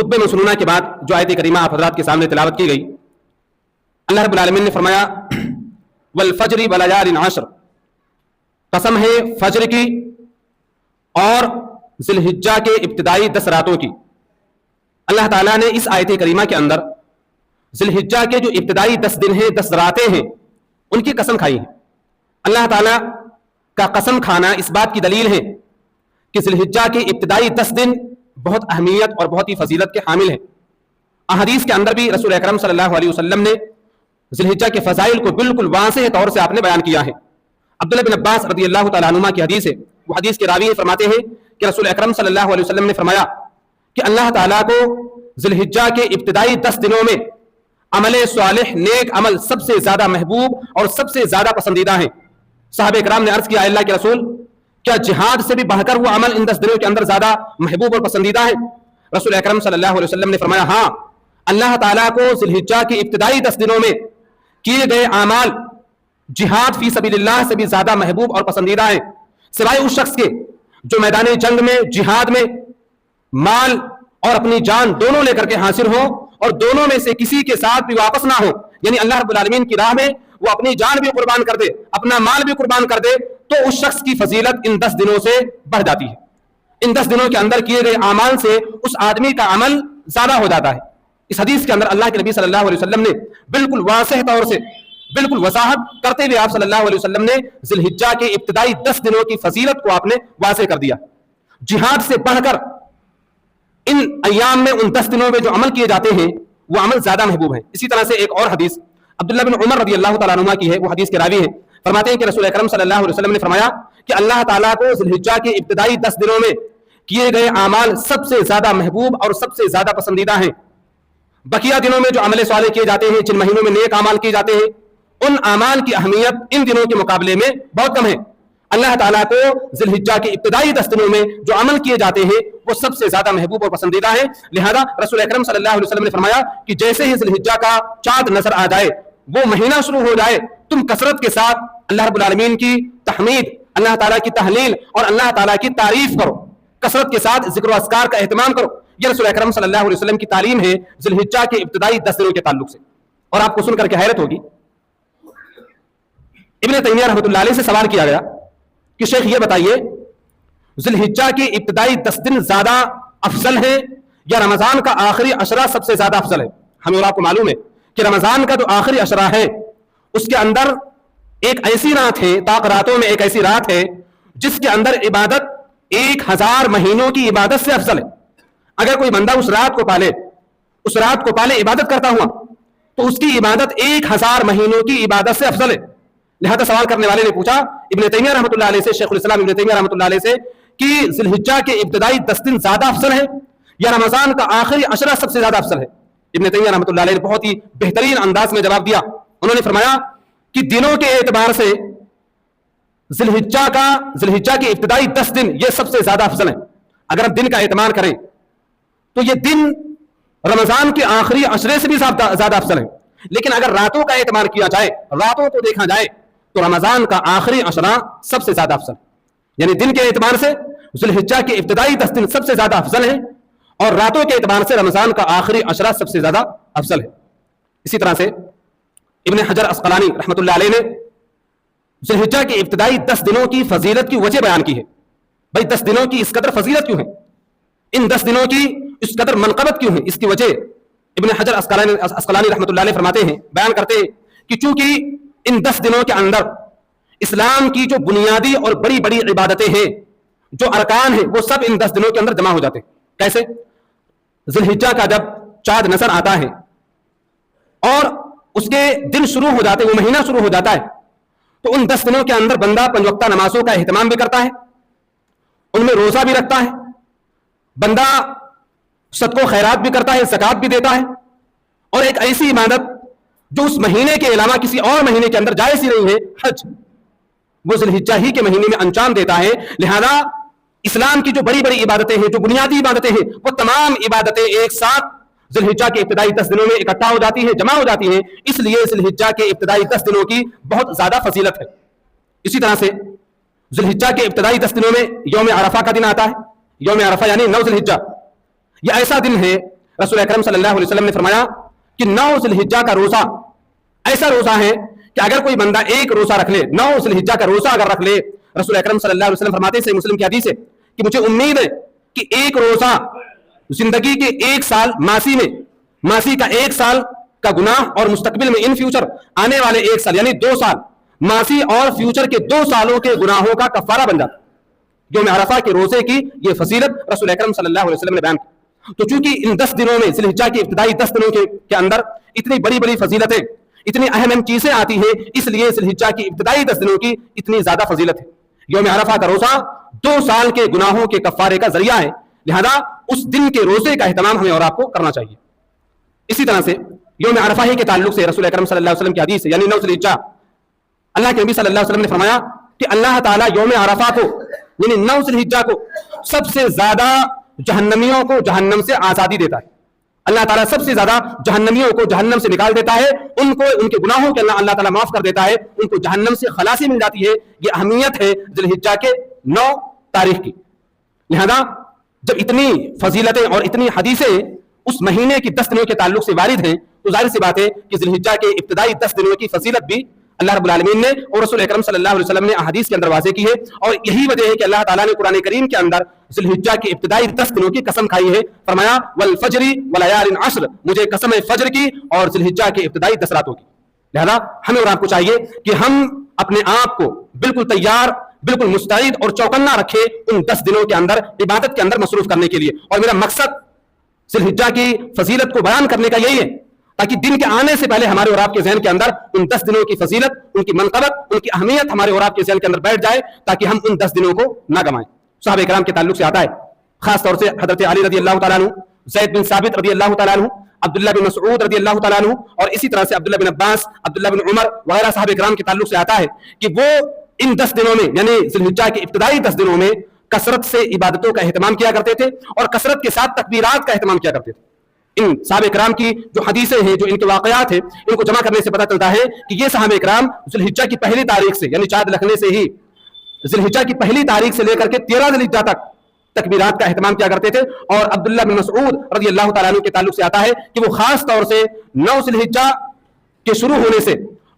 خطبے میں سننا کے بعد جو آیت کریمہ آپ حضرات کے سامنے تلاوت کی گئی، اللہ رب العالمین نے فرمایا والفجر وليال عشر، قسم ہے فجر کی اور ذی الحجہ کے ابتدائی 10 راتوں کی۔ اللہ تعالیٰ نے اس آیت کریمہ کے اندر ذی الحجہ کے جو ابتدائی 10 دن ہیں، 10 راتیں ہیں، ان کی قسم کھائی ہے۔ اللہ تعالیٰ کا قسم کھانا اس بات کی دلیل ہے کہ ذی الحجہ کے ابتدائی 10 دن بہت اہمیت اور بہت ہی فضیلت کے حامل ہیں۔ احادیث کے اندر بھی رسول اکرم صلی اللہ علیہ وسلم نے ذی الحجہ کے فضائل کو بالکل واضح طور سے آپ نے بیان کیا ہے۔ عبداللہ بن عباس رضی اللہ تعالیٰ عنہما کی حدیث ہے، وہ حدیث کے راوی فرماتے ہیں کہ رسول اکرم صلی اللہ علیہ وسلم نے فرمایا کہ اللہ تعالیٰ کو ذی الحجہ کے ابتدائی 10 دنوں میں عمل صالح، نیک عمل سب سے زیادہ محبوب اور سب سے زیادہ پسندیدہ ہیں۔ صحابہ کرام نے عرض کیا اللہ کے رسول، کیا جہاد سے بھی بڑھ کر وہ عمل ان 10 دنوں کے اندر زیادہ محبوب اور پسندیدہ ہے؟ رسول اکرم صلی اللہ علیہ وسلم نے فرمایا ہاں، اللہ تعالیٰ کو ذی الحجہ کے ابتدائی 10 دنوں میں کیے گئے اعمال جہاد فی سبیل اللہ سے بھی زیادہ محبوب اور پسندیدہ ہیں، سوائے اس شخص کے جو میدان جنگ میں، جہاد میں مال اور اپنی جان دونوں لے کر کے حاضر ہو اور دونوں میں سے کسی کے ساتھ بھی واپس نہ ہو، یعنی اللہ رب العالمین کی راہ میں وہ اپنی جان بھی قربان کر دے، اپنا مال بھی قربان کر دے، تو اس شخص کی فضیلت ان 10 دنوں سے بڑھ جاتی ہے۔ ان 10 دنوں کے اندر کیے گئے اعمال سے اس آدمی کا عمل زیادہ ہو جاتا ہے۔ اس حدیث کے اندر اللہ کے نبی صلی اللہ علیہ وسلم نے بالکل واضح طور سے، بالکل وضاحت کرتے ہوئے آپ صلی اللہ علیہ وسلم نے ذی الحجہ کے ابتدائی 10 دنوں کی فضیلت کو آپ نے واضح کر دیا۔ جہاد سے بڑھ کر ان ایام میں، ان 10 دنوں میں جو عمل کیے جاتے ہیں وہ عمل زیادہ محبوب ہیں۔ اسی طرح سے ایک اور حدیث عبداللہ بن عمر رضی اللہ تعالیٰ عنہ کی ہے، وہ حدیث کے راوی ہیں، فرماتے ہیں کہ رسول اکرم صلی اللہ علیہ وسلم نے فرمایا کہ اللہ تعالیٰ کو ذی الحجہ کے ابتدائی 10 دنوں میں کیے گئے اعمال سب سے زیادہ محبوب اور سب سے زیادہ پسندیدہ ہیں۔ بقیہ دنوں میں جو عمل صالح کیے جاتے ہیں، جن مہینوں میں نیک اعمال کیے جاتے ہیں، ان اعمال کی اہمیت ان دنوں کے مقابلے میں بہت کم ہے۔ اللہ تعالیٰ کو ذی الحجہ کے ابتدائی 10 دنوں میں جو عمل کیے جاتے ہیں وہ سب سے زیادہ محبوب اور پسندیدہ ہیں۔ لہذا رسول اکرم صلی اللہ علیہ وسلم نے فرمایا کہ جیسے ہی ذی الحجہ کا چاند نظر آ جائے، وہ مہینہ شروع ہو جائے، تم کثرت کے ساتھ اللہ رب العالمین کی تحمید، اللہ تعالیٰ کی تحلیل اور اللہ تعالیٰ کی تعریف کرو، کثرت کے ساتھ ذکر و اذکار کا اہتمام کرو۔ یہ رسول اکرم صلی اللہ علیہ وسلم کی تعلیم ہے ذی الحجہ کے ابتدائی 10 دنوں کے تعلق سے۔ اور آپ کو سن کر کے حیرت ہوگی، ابن تیمیہ رحمۃ اللہ علیہ سے سوال کیا گیا کہ شیخ یہ بتائیے، ذی الحجہ کے ابتدائی 10 دن زیادہ افضل ہیں یا رمضان کا آخری عشرہ سب سے زیادہ افضل ہے؟ ہمیں اور آپ کو معلوم ہے کہ رمضان کا جو آخری عشرہ ہے اس کے اندر ایک ایسی رات ہے، طاق راتوں میں ایک ایسی رات ہے جس کے اندر عبادت 1000 مہینوں کی عبادت سے افضل ہے۔ اگر کوئی بندہ اس رات کو پالے عبادت کرتا ہوا تو اس کی عبادت 1000 مہینوں کی عبادت سے افضل ہے۔ لہذا سوال کرنے والے نے پوچھا ابن تیمیہ رحمۃ اللہ علیہ سے، شیخ الاسلام ابن تیمیہ رحمۃ اللہ علیہ سے، کہ ذی الحجہ کے ابتدائی 10 دن زیادہ افضل ہے یا رمضان کا آخری عشرہ سب سے زیادہ افضل ہے؟ ابن تیمیہ رحمۃ اللہ علیہ نے بہت ہی بہترین انداز میں جواب دیا۔ انہوں نے فرمایا کہ دنوں کے اعتبار سے ذی الحجہ کے ابتدائی 10 دن یہ سب سے زیادہ افضل ہیں۔ اگر ہم دن کا اعتبار کریں تو یہ دن رمضان کے آخری عشرے سے بھی زیادہ افضل ہیں، لیکن اگر راتوں کا اعتبار کیا جائے، راتوں کو دیکھا جائے تو رمضان کا آخری عشرہ سب سے زیادہ افضل، یعنی دن کے اعتبار سے ذی الحجہ کے ابتدائی 10 دن سب سے زیادہ افضل ہیں اور راتوں کے اعتبار سے رمضان کا آخری عشرہ سب سے زیادہ افضل ہے۔ اسی طرح سے ابن حجر عسقلانی رحمۃ اللہ علیہ نے ذی الحجہ کے ابتدائی 10 دنوں کی فضیلت کی وجہ بیان کی ہے۔ بھائی 10 دنوں کی اس قدر فضیلت کیوں ہے؟ ان 10 دنوں کی اس قدر منقبت کیوں ہے؟ اس کی وجہ ابن حجر عسقلانی رحمۃ اللہ علیہ فرماتے ہیں، بیان کرتے ہیں کہ چونکہ ان 10 دنوں کے اندر اسلام کی جو بنیادی اور بڑی بڑی عبادتیں ہیں، جو ارکان ہیں، وہ سب ان 10 دنوں کے اندر جمع ہو جاتے ہیں۔ کیسے؟ ذی الحجہ کا جب چاند نظر آتا ہے اور اس کے دن شروع ہو جاتے ہیں، وہ مہینہ شروع ہو جاتا ہے، تو ان 10 دنوں کے اندر بندہ 5 وقتہ نمازوں کا اہتمام بھی کرتا ہے، ان میں روزہ بھی رکھتا ہے، بندہ صدقہ و خیرات بھی کرتا ہے، زکوٰۃ بھی دیتا ہے، اور ایک ایسی عبادت جو اس مہینے کے علاوہ کسی اور مہینے کے اندر جائز ہی نہیں ہے، حج، وہ ذی الحجہ ہی کے مہینے میں انجام دیتا ہے۔ لہذا اسلام کی جو بڑی بڑی عبادتیں ہیں، جو بنیادی عبادتیں ہیں، وہ تمام عبادتیں ایک ساتھ ذی الحجہ کے ابتدائی 10 دنوں میں اکٹھا ہو جاتی ہیں، جمع ہو جاتی ہیں، اس لیے ذی الحجہ کے ابتدائی 10 دنوں کی بہت زیادہ فضیلت ہے۔ اسی طرح سے ذی الحجہ کے ابتدائی 10 دنوں میں یوم عرفہ کا دن آتا ہے۔ یوم عرفہ یعنی 9 ذی الحجہ، یہ ایسا دن ہے رسول اکرم صلی اللہ علیہ وسلم نے فرمایا کہ 9 ذی الحجہ کا روزہ ایسا روزہ ہے کہ اگر کوئی بندہ ایک روزہ رکھ لے، 9 ذی الحجہ کا روزہ اگر رکھ لے، رسول اکرم صلی اللہ علیہ وسلم فرماتے ہیں، صحیح مسلم کی حدیث ہے، کہ مجھے امید ہے کہ ایک روزہ زندگی کے 1 سال ماسی کا 1 سال کا گناہ، اور مستقبل میں ان فیوچر آنے والے 1 سال یعنی 2 سال ماسی اور فیوچر کے 2 سالوں کے گناہوں کا کفارہ بن جاتا ہے۔ یوم عرفہ کے روزے کی یہ فضیلت رسول اکرم صلی اللہ علیہ وسلم نے بیان کی۔ تو چونکہ ان 10 دنوں میں ذی الحجہ کے ابتدائی 10 دنوں کے اندر اتنی بڑی بڑی فضیلتیں، اتنی اہم چیزیں آتی ہیں، اس لیے ذی الحجہ کی ابتدائی 10 دنوں کی اتنی زیادہ فضیلت ہے۔ یوم عرفہ کا روزہ 2 سال کے گناہوں کے کفارے کا ذریعہ ہے، لہذا اس دن کے روزے کا اہتمام ہمیں اور آپ کو کرنا چاہیے۔ اسی طرح سے یوم عرفہ ہی کے تعلق سے رسول اکرم صلی اللہ علیہ وسلم کی حدیث ہے، یعنی 9 ذی الحجہ، اللہ کے نبی صلی اللہ علیہ وسلم نے فرمایا کہ اللہ تعالیٰ یوم عرفہ کو یعنی 9 ذی الحجہ کو سب سے زیادہ جہنمیوں کو جہنم سے آزادی دیتا ہے۔ اللہ تعالیٰ سب سے زیادہ جہنمیوں کو جہنم سے نکال دیتا ہے، ان کو ان کے گناہوں کے اللہ تعالیٰ معاف کر دیتا ہے، ان کو جہنم سے خلاصی مل جاتی ہے۔ یہ اہمیت ہے ذی الحجہ کے 9 تاریخ کی۔ لہذا جب اتنی فضیلتیں اور اتنی حدیثیں اس مہینے کی 10 دنوں کے تعلق سے وارد ہیں، تو ظاہر سی بات ہے کہ ذی الحجہ کے ابتدائی 10 دنوں کی فضیلت بھی اللہ رب العالمین نے اور رسول اکرم صلی اللہ علیہ وسلم نے احادیث کے اندر واضح کی ہے، اور یہی وجہ ہے کہ اللہ تعالیٰ نے قرآن کریم کے اندر ذی الحجہ کی ابتدائی 10 دنوں کی قسم کھائی ہے، فرمایا والفجر ولیال عشر، مجھے قسم ہے فجر کی اور ذی الحجہ کی ابتدائی 10 راتوں کی۔ لہذا ہمیں اور آپ کو چاہیے کہ ہم اپنے آپ کو بالکل تیار، بالکل مستعد اور چوکنا رکھے ان 10 دنوں کے اندر عبادت کے اندر مصروف کرنے کے لیے۔ اور میرا مقصد ذی الحجہ کی فضیلت کو بیان کرنے کا یہی ہے تاکہ دن کے آنے سے پہلے ہمارے اور آپ کے ذہن کے اندر ان 10 دنوں کی فضیلت، ان کی منقبت، ان کی اہمیت ہمارے اور آپ کے ذہن کے اندر بیٹھ جائے تاکہ ہم ان 10 دنوں کو نہ گمائیں۔ صحابہ کرام کے تعلق سے آتا ہے، خاص طور سے حضرت علی رضی اللہ تعالیٰ عنہ، زید بن ثابت رضی اللہ تعالیٰ عنہ، عبداللہ بن مسعود رضی اللہ تعالیٰ عنہ، اور اسی طرح سے عبداللہ بن عباس، عبداللہ بن عمر وغیرہ صحابہ کرام کے تعلق سے آتا ہے کہ وہ ان 10 دنوں میں یعنی ذی الحجہ کے ابتدائی 10 دنوں میں کثرت سے عبادتوں کا اہتمام کیا کرتے تھے اور کثرت کے ساتھ تکبیرات کا اہتمام کیا کرتے تھے۔ ان صحابہ کرام کی جو حدیثیں ہیں، جو ان کے واقعات ہیں، ان کو جمع کرنے سے پتہ چلتا ہے کہ یہ صحابہ کرام ذی الحجہ کی پہلی تاریخ سے یعنی چاند لکھنے سے ہی ذی الحجہ کی پہلی تاریخ سے لے کر کے 13 ذی الحجہ تک تکبیرات کا اہتمام کیا کرتے تھے۔ اور عبداللہ بن مسعود رضی اللہ تعالیٰ عنہ کے تعلق سے آتا ہے کہ وہ خاص طور سے 9 ذی الحجہ کے شروع ہونے سے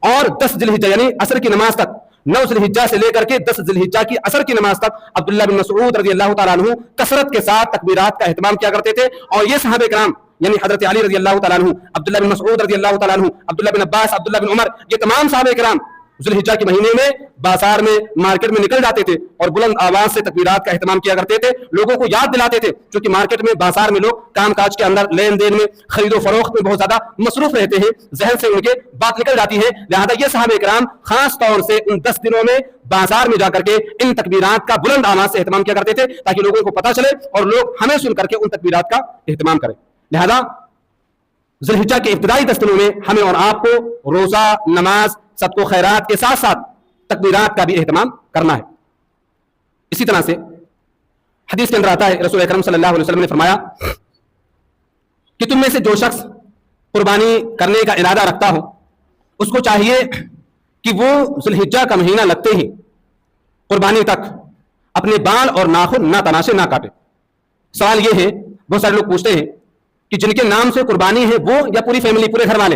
اور 10 ذی الحجہ یعنی عصر کی نماز تک، 9 ذی الحجہ سے لے کر کے 10 ذی الحجہ کی عصر کی نماز تک عبداللہ بن مسعود رضی اللہ تعالیٰ عنہ کثرت کے ساتھ تکبیرات کا اہتمام کیا کرتے تھے۔ اور یہ صحابہ کرام یعنی حضرت علی رضی اللہ تعالیٰ عنہ، عبداللہ بن مسعود رضی اللہ تعالیٰ عنہ، عبداللہ بن عباس، عبداللہ بن عمر، یہ تمام صحابہ کرام ذی الحجہ کے مہینے میں بازار میں، مارکیٹ میں نکل جاتے تھے اور بلند آواز سے تکبیرات کا اہتمام کیا کرتے تھے، لوگوں کو یاد دلاتے تھے، کیونکہ مارکیٹ میں، بازار میں لوگ کام کاج کے اندر، لین دین میں، خرید و فروخت میں بہت زیادہ مصروف رہتے ہیں، ذہن سے ان کے بات نکل جاتی ہے۔ لہذا یہ صحابہ کرام خاص طور سے ان 10 دنوں میں بازار میں جا کر کے ان تکبیرات کا بلند آواز سے اہتمام کیا کرتے تھے تاکہ لوگوں کو پتہ چلے اور لوگ ہمیں سن کر کے ان تکبیرات کا اہتمام کریں۔ لہذا ذی الحجہ کے ابتدائی 10 دنوں میں ہمیں اور آپ کو روزہ، نماز، صدقہ و خیرات کے ساتھ ساتھ تکبیرات کا بھی اہتمام کرنا ہے۔ اسی طرح سے حدیث کے اندر آتا ہے، رسول اکرم صلی اللہ علیہ وسلم نے فرمایا کہ تم میں سے جو شخص قربانی کرنے کا ارادہ رکھتا ہو اس کو چاہیے کہ وہ ذی الحجہ کا مہینہ لگتے ہی قربانی تک اپنے بال اور ناخن نہ تناشے نہ کاٹے۔ سوال یہ ہے، بہت سارے لوگ پوچھتے ہیں کہ جن کے نام سے قربانی ہے وہ یا پوری فیملی، پورے گھر والے؟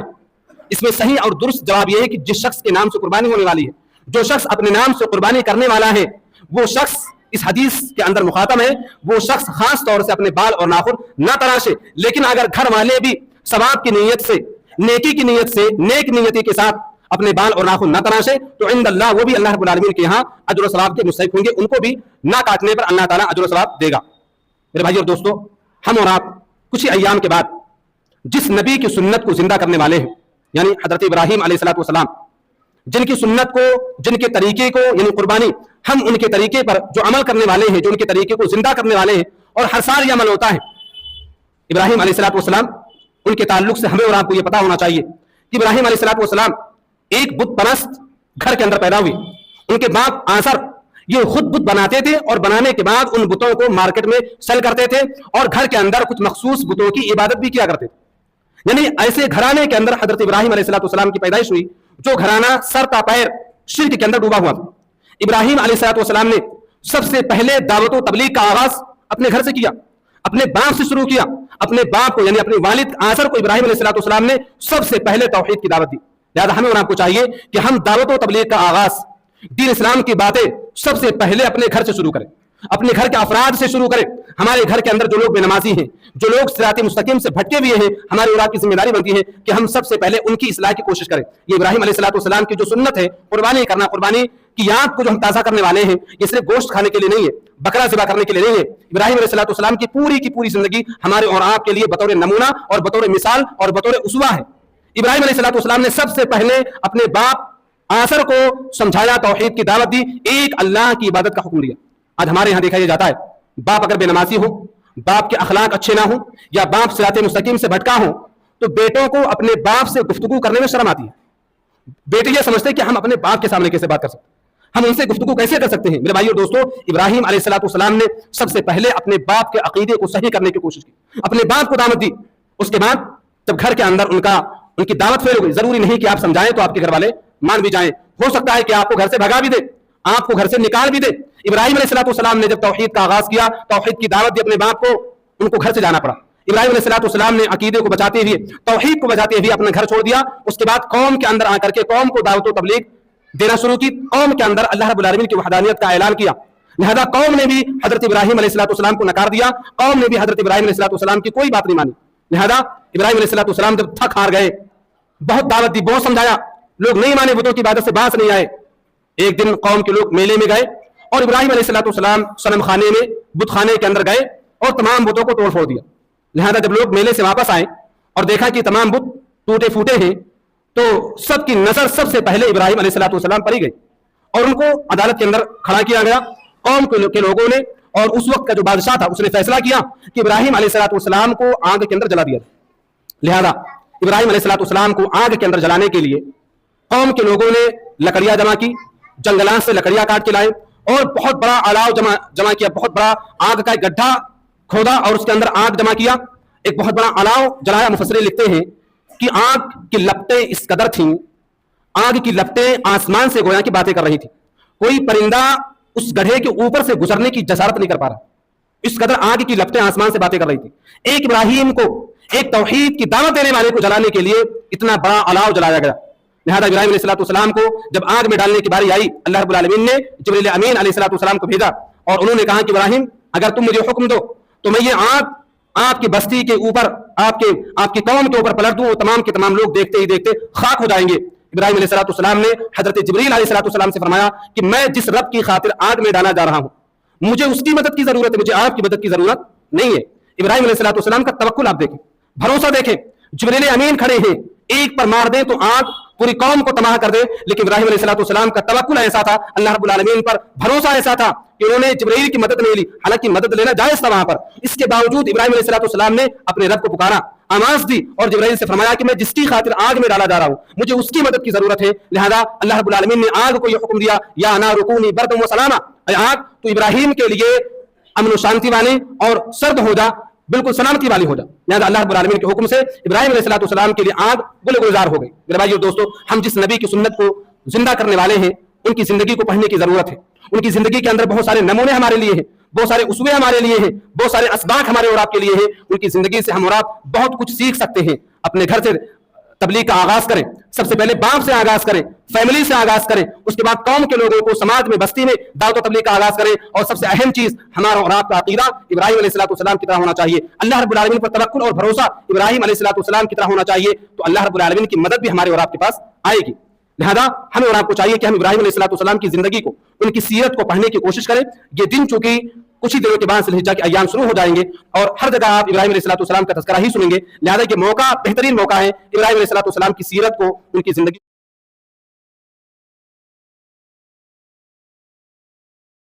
اس میں صحیح اور درست جواب یہ ہے کہ جس شخص کے نام سے قربانی ہونے والی ہے، جو شخص اپنے نام سے قربانی کرنے والا ہے، وہ شخص اس حدیث کے اندر مخاطب ہے، وہ شخص خاص طور سے اپنے بال اور ناخن نہ تراشے۔ لیکن اگر گھر والے بھی ثواب کی نیت سے، نیکی کی نیت سے، نیک نیتی کے ساتھ اپنے بال اور ناخن نہ تراشے تو عند اللہ وہ بھی اللہ رب العالمین کے یہاں اجر و ثواب کے مستحق ہوں گے، ان کو بھی نہ کاٹنے پر اللہ تعالیٰ اجر و ثواب دے گا۔ میرے بھائی اور دوستو، ہم اور آپ کچھ ہی ایام کے بعد جس نبی کی سنت کو زندہ کرنے والے ہیں، یعنی حضرت ابراہیم علیہ الصلوۃ والسلام، جن کی سنت کو، جن کے طریقے کو یعنی قربانی، ہم ان کے طریقے پر جو عمل کرنے والے ہیں، جو ان کے طریقے کو زندہ کرنے والے ہیں، اور ہر سال یہ عمل ہوتا ہے۔ ابراہیم علیہ الصلوۃ والسلام، ان کے تعلق سے ہمیں اور آپ کو یہ پتا ہونا چاہیے کہ ابراہیم علیہ الصلوۃ والسلام ایک بت پرست گھر کے اندر پیدا ہوئے۔ ان کے باپ آزر یہ خود بت بناتے تھے اور بنانے کے بعد ان بتوں کو مارکیٹ میں سیل کرتے تھے اور گھر کے اندر کچھ مخصوص بتوں کی عبادت بھی کیا کرتے تھے۔ یعنی ایسے گھرانے کے اندر حضرت ابراہیم علیہ الصلوۃ والسلام کی پیدائش ہوئی جو گھرانہ سر تا پیر شرک کے اندر ڈوبا ہوا تھا۔ ابراہیم علیہ الصلوۃ والسلام نے سب سے پہلے دعوت و تبلیغ کا آغاز اپنے گھر سے کیا، اپنے باپ سے شروع کیا. اپنے باپ کو یعنی اپنے والد آزر کو ابراہیم علیہ السلام نے سب سے پہلے توحید کی دعوت دی. لہذا ہمیں اور آپ کو چاہیے کہ ہم دعوت و تبلیغ کا آغاز دین اسلام کی باتیں سب سے پہلے اپنے گھر سے شروع کریں, اپنے گھر کے افراد سے شروع کریں. ہمارے گھر کے اندر جو لوگ بے نمازی ہیں, جو لوگ صراط مستقیم سے بھٹکے ہوئے ہیں, ہماری اور آپ کی ذمہ داری بنتی ہے کہ ہم سب سے پہلے ان کی اصلاح کی کوشش کریں. یہ ابراہیم علیہ السلام کی جو سنت ہے قربانی کرنا, قربانی کی یاد کو جو ہم تازہ کرنے والے ہیں, یہ صرف گوشت کھانے کے لیے نہیں ہے, بکرا ذبح کرنے کے لیے نہیں ہے. ابراہیم علیہ السلام کی پوری زندگی ہمارے اور آپ کے لیے بطور نمونہ اور بطور مثال اور بطور اسوہ ہے. ابراہیم علیہ السلام نے سب سے پہلے اپنے باپ آزر کو سمجھایا, توحید کی دعوت دی, ایک اللہ کی عبادت کا حکم دیا. آج ہمارے یہاں دیکھا یہ جاتا ہے, باپ اگر بے نمازی ہو, باپ کے اخلاق اچھے نہ ہوں, یا باپ صراط مستقیم سے بھٹکا ہو, تو بیٹوں کو اپنے باپ سے گفتگو کرنے میں شرم آتی ہے. بیٹے یہ سمجھتے ہیں کہ ہم اپنے باپ کے سامنے کیسے بات کر سکتے ہیں, ہم ان سے گفتگو کیسے کر سکتے ہیں. میرے بھائیو دوستو, ابراہیم علیہ السلام نے سب سے پہلے اپنے باپ کے عقیدے کو صحیح کرنے کی کوشش کی, اپنے باپ کو دعوت دی. اس کے بعد جب گھر کے اندر ان کی دعوت پھیل ہو گئی, ضروری نہیں کہ آپ سمجھائیں تو آپ کے گھر والے مان بھی جائیں, ہو سکتا ہے کہ آپ کو گھر سے بھگا بھی دے, آپ کو گھر سے نکال بھی دے. ابراہیم علیہ السلام نے جب توحید کا آغاز کیا, توحید کی دعوت دی اپنے باپ کو, ان کو گھر سے جانا پڑا. ابراہیم علیہ السلام نے عقیدے کو بچاتے ہوئے, توحید کو بچاتے ہوئے اپنا گھر چھوڑ دیا. اس کے بعد قوم کے اندر آ کر کے قوم کو دعوت و تبلیغ دینا شروع کی. قوم کے اندر اللہ رب العالمین کی وحدانیت کا اعلان کیا. لہذا قوم نے بھی حضرت ابراہیم علیہ السلام کو نکار دیا, قوم نے بھی حضرت ابراہیم علیہ السلام کی کوئی بات نہیں مانی. لہذا ابراہیم علیہ السلام جب تھک ہار گئے, بہت دعوت دی, بہت سمجھایا, لوگ نہیں مانے, بتوں کی عبادت سے باز نہیں آئے. ایک دن قوم کے لوگ میلے میں گئے اور ابراہیم علیہ السلام صنم خانے میں, بت خانے کے اندر گئے اور تمام بتوں کو توڑ پھوڑ دیا. لہذا جب لوگ میلے سے واپس آئے اور دیکھا کہ تمام بت ٹوٹے پھوٹے ہیں, تو سب کی نظر سب سے پہلے ابراہیم علیہ السلام پر ہی گئی اور ان کو عدالت کے اندر کھڑا کیا گیا. قوم کے لوگوں نے, اور اس وقت کا جو بادشاہ تھا, اس نے فیصلہ کیا کہ ابراہیم علیہ السلام کو آگ کے اندر جلا دیا. لہذا ابراہیم علیہ السلام کو آگ کے اندر جلانے کے لیے قوم کے لوگوں نے لکڑیاں جمع کی, جنگلات سے لکڑیاں کاٹ کے لائے اور بہت بڑا الاؤ جمع کیا, بہت بڑا آگ کا ایک گڈھا کھودا اور اس کے اندر آگ جمع کیا, ایک بہت بڑا الاؤ جلایا. مفسرین لکھتے ہیں کہ آگ کی لپٹیں اس قدر تھیں, آگ کی لپٹیں آسمان سے گویا کی باتیں کر رہی تھی. کوئی پرندہ اس گڑھے کے اوپر سے گزرنے کی جسارت نہیں کر پا رہا, اس قدر آگ کی لپٹیں آسمان سے باتیں کر رہی تھی. ایک ابراہیم کو, ایک توحید کی دعوت دینے والے کو جلانے کے لیے اتنا بڑا الاؤ جلایا گیا. لہذا ابراہیم علیہ السلام کو جب آگ میں ڈالنے کی باری آئی, اللہ رب العالمین نے جبریل امین علیہ السلام کو بھیجا اور انہوں نے کہا کہ ابراہیم, اگر تم مجھے حکم دو تو میں یہ آگ آپ کی بستی کے اوپر, آپ کی قوم کے اوپر پلٹ دوں, اور تمام کے تمام لوگ دیکھتے ہی دیکھتے خاک ہو جائیں گے. ابراہیم علیہ السلام نے حضرت جبریل علیہ السلام سے فرمایا کہ میں جس رب کی خاطر آگ میں ڈالا جا رہا ہوں, مجھے اس کی مدد کی ضرورت ہے, مجھے آپ کی مدد کی ضرورت نہیں ہے. ابراہیم علیہ السلام کا توکل آپ دیکھیں, بھروسہ دیکھیں. جبریل امین کھڑے ہیں, ایک پر مار دیں تو آگ پوری قوم کو تباہ کر دے, لیکن ابراہیم علیہ السلام کا توکل ایسا تھا, اللہ رب العالمین پر بھروسہ ایسا تھا کہ انہوں نے جبرائیل کی مدد نہیں لی. حالانکہ مدد لینا جائز تھا وہاں پر, اس کے باوجود ابراہیم علیہ السلام نے اپنے رب کو پکارا, آواز دی اور جبرائیل سے فرمایا کہ میں جس کی خاطر آگ میں ڈالا جا رہا ہوں, مجھے اس کی مدد کی ضرورت ہے. لہذا اللہ رب العالمین نے آگ کو یہ حکم دیا, یا نار کونی بردا و سلاما, اے آگ تو ابراہیم کے لیے امن و شانتی والی اور سرد ہو جا, بالکل سلامتی والی ہو جا. لہذا اللہ رب العالمین کے حکم سے ابراہیم علیہ السلام کے لیے آگ گل گلزار ہو گئی. میرے بھائیو دوستو, ہم جس نبی کی سنت کو زندہ کرنے والے ہیں, ان کی زندگی کو پڑھنے کی ضرورت ہے. ان کی زندگی کے اندر بہت سارے نمونے ہمارے لیے ہیں, بہت سارے اسوے ہمارے لیے ہیں, بہت سارے اسباق ہمارے اور آپ کے لیے ہیں. ان کی زندگی سے ہم اور آپ بہت کچھ سیکھ سکتے ہیں. اپنے گھر سے تبلیغ کا آغاز کریں, سب سے پہلے باپ سے آغاز کریں, فیملی سے آغاز کریں, اس کے بعد قوم کے لوگوں کو, سماج میں, بستی میں دعوت و تبلیغ کا آغاز کریں. اور سب سے اہم چیز ہمارا اور آپ کا عقیدہ ابراہیم علیہ السلام کی طرح ہونا چاہیے. اللہ رب العالمین پر توکل اور بھروسہ ابراہیم علیہ السلام کی طرح ہونا چاہیے, تو اللہ رب العالمین کی مدد بھی ہمارے اور آپ کے پاس آئے گی. لہذا ہمیں اور آپ کو چاہیے کہ ہم ابراہیم علیہ السلام کی زندگی کو, ان کی سیرت کو پڑھنے کی کوشش کریں. یہ دن چونکہ کچھ ہی دنوں کے بعد ذوالحجہ کے ایام شروع ہو جائیں گے اور ہر جگہ آپ ابراہیم علیہ السلام کا تذکرہ ہی سنیں گے. لہذا یہ موقع بہترین موقع ہے ابراہیم علیہ السلام کی سیرت کو, ان کی زندگی